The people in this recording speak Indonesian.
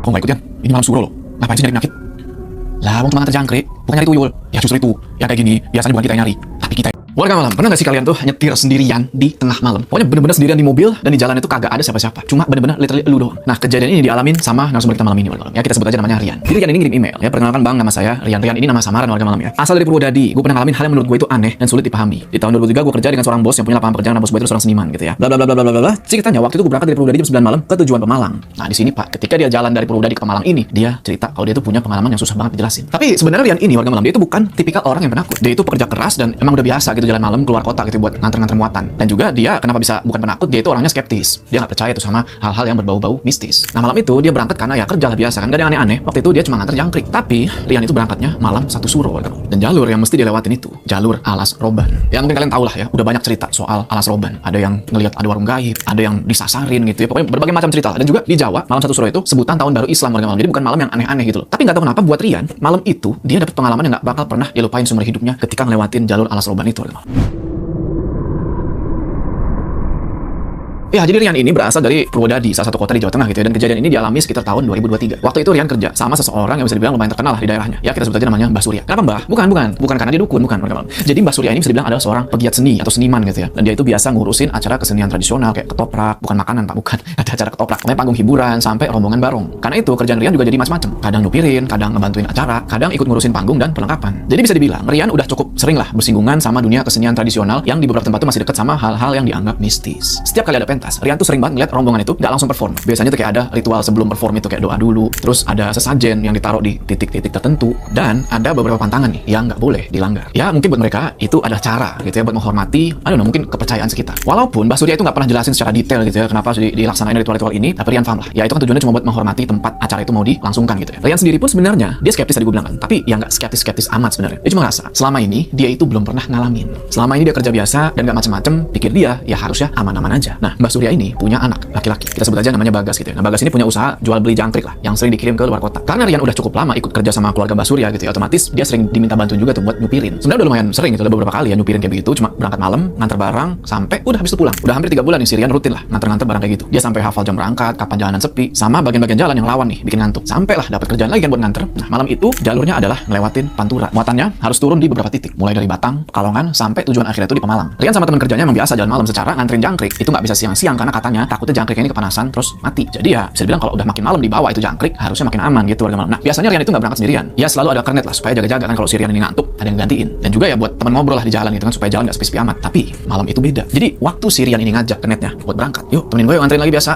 Kok nggak ikut Yan? Ini malam suro loh. Ngapain sih nyari penyakit? Lah, wong cuma nganter jangkrik, bukan nyari tuyul. Ya justru itu, yang kayak gini biasanya bukan kita yang nyari, tapi kita. Warga malam, pernah gak sih kalian tuh nyetir sendirian di tengah malam? Pokoknya bener-bener sendirian di mobil dan di jalan itu kagak ada siapa-siapa. Cuma bener-bener literally lu doang. Nah, kejadian ini dialamin sama narasumber kita malam ini, warga malam. Ya, kita sebut aja namanya Rian. Jadi Rian ini ngirim email. Ya, perkenalkan Bang, nama saya Rian. Rian ini nama samaran warga malam ya. Asal dari Purwodadi. Gue pernah ngalamin hal yang menurut gue itu aneh dan sulit dipahami. Di tahun 2003 gue kerja dengan seorang bos yang punya lapangan pekerjaan, bos gue itu seorang seniman gitu ya. Bla bla bla bla bla bla. Ceritanya waktu itu gue berangkat dari Purwodadi jam 9 malam ke tujuan Pemalang. Nah, di sini Pak, ketika dia jalan dari Purwodadi ke Pemalang ini, dia cerita kalau dia tuh punya pengalaman yang susah banget dijelasin. Tapi sebenarnya Rian ini warga malam, dia itu bukan tipikal orang yang penakut. Dia itu pekerja keras dan emang udah biasa gitu jalan malam keluar kota gitu buat nganter-nganter muatan. Dan juga dia kenapa bisa bukan penakut, dia itu orangnya skeptis. Dia nggak percaya tuh sama hal-hal yang berbau-bau mistis. Nah, malam itu dia berangkat karena ya kerja lah biasa kan, gak ada yang aneh-aneh. Waktu itu dia cuma nganter jangkrik. Tapi Rian itu berangkatnya malam satu suro. Dan jalur yang mesti dilewatin itu jalur Alas Roban. Ya mungkin kalian tahu lah ya, udah banyak cerita soal Alas Roban. Ada yang ngelihat ada warung gaib, ada yang disasarin gitu ya. Pokoknya berbagai macam cerita lah. Dan juga di Jawa, malam satu suro itu sebutan tahun baru Islam warga malam. Jadi bukan malam yang aneh-aneh gitu loh. Tapi nggak tahu kenapa buat Rian, malam itu dia dapat pengalaman yang nggak bakal pernah dilupain seumur hidupnya ketika ngelewatin jalur Alas Roban itu warga malam. Ya, jadi Rian ini berasal dari Purwodadi, salah satu kota di Jawa Tengah gitu ya. Dan kejadian ini dialami sekitar tahun 2023. Waktu itu Rian kerja sama seseorang yang bisa dibilang lumayan terkenal lah di daerahnya. Ya, kita sebut aja namanya Mbah Surya. Kenapa Mbah? Bukan karena dia dukun, bukan. Jadi Mbah Surya ini bisa dibilang adalah seorang pegiat seni atau seniman gitu ya. Dan dia itu biasa ngurusin acara kesenian tradisional kayak ketoprak, bukan makanan Pak, bukan. Ada acara ketoprak, namanya panggung hiburan sampai rombongan barong. Karena itu kerjaan Rian juga jadi macam-macam. Kadang nyupirin, kadang ngebantuin acara, kadang ikut ngurusin panggung dan perlengkapan. Jadi bisa dibilang Rian udah cukup sering lah bersinggungan sama dunia kesenian tradisional yang di beberapa tempat tuh masih dekat sama hal-hal yang dianggap mistis. Setiap kali ada pentas, Rian tuh sering banget ngeliat rombongan itu nggak langsung perform. Biasanya tuh kayak ada ritual sebelum perform itu kayak doa dulu, terus ada sesajen yang ditaruh di titik-titik tertentu, dan ada beberapa pantangan nih yang nggak boleh dilanggar. Ya mungkin buat mereka itu adalah cara gitu ya buat menghormati, mungkin kepercayaan sekitar. Walaupun Mbah Surya itu nggak pernah jelasin secara detail gitu ya kenapa dilaksanain ritual-ritual ini, tapi Rian paham lah. Ya itu kan tujuannya cuma buat menghormati tempat acara itu mau dilangsungkan gitu ya. Rian sendiri pun sebenarnya dia skeptis tadi gue bilang kan, tapi ya nggak skeptis amat sebenarnya. Dia cuma ngerasa selama ini dia itu belum pernah ngalamin. Selama ini dia kerja biasa dan nggak macem-macem, pikir dia ya harusnya aman-aman aja. Nah, Mbah Surya ini punya anak laki-laki. Kita sebut aja namanya Bagas gitu ya. Nah, Bagas ini punya usaha jual beli jangkrik lah yang sering dikirim ke luar kota. Karena Rian udah cukup lama ikut kerja sama keluarga Mbah Surya gitu ya, otomatis dia sering diminta bantuin juga tuh buat nyupirin. Sebenarnya udah lumayan sering gitu, udah beberapa kali ya nyupirin kayak begitu, cuma berangkat malam, nganter barang sampai udah habis itu pulang. Udah hampir 3 bulan nih si Rian rutin lah nganter-nganter barang kayak gitu. Dia sampai hafal jam berangkat, kapan jalanan sepi, sama bagian-bagian jalan yang lawan nih bikin ngantuk. Sampailah dapat kerjaan lagi kan buat nganter. Nah, malam itu jalurnya adalah ngelewatin Pantura. Muatannya harus turun di beberapa titik, mulai dari Batang, Pekalongan sampai tujuan akhirnya itu di Pemalang. Rian sama teman kerjanya emang biasa jalan malam secara nganterin jangkrik. Itu nggak bisa siang-siang karena katanya takutnya jangkriknya ini kepanasan terus mati. Jadi ya bisa dibilang kalau udah makin malam di bawah itu jangkrik harusnya makin aman gitu warga malam. Nah, biasanya Rian itu nggak berangkat sendirian. Ya selalu ada kernet lah supaya jaga-jaga kan kalau si Rian ini ngantuk ada yang gantiin. Dan juga ya buat teman ngobrol lah di jalan gitu kan supaya jalan nggak sepi-sepi amat. Tapi malam itu beda. Jadi waktu si Rian ini ngajak kernetnya buat berangkat, yuk temenin gue nganterin lagi biasa.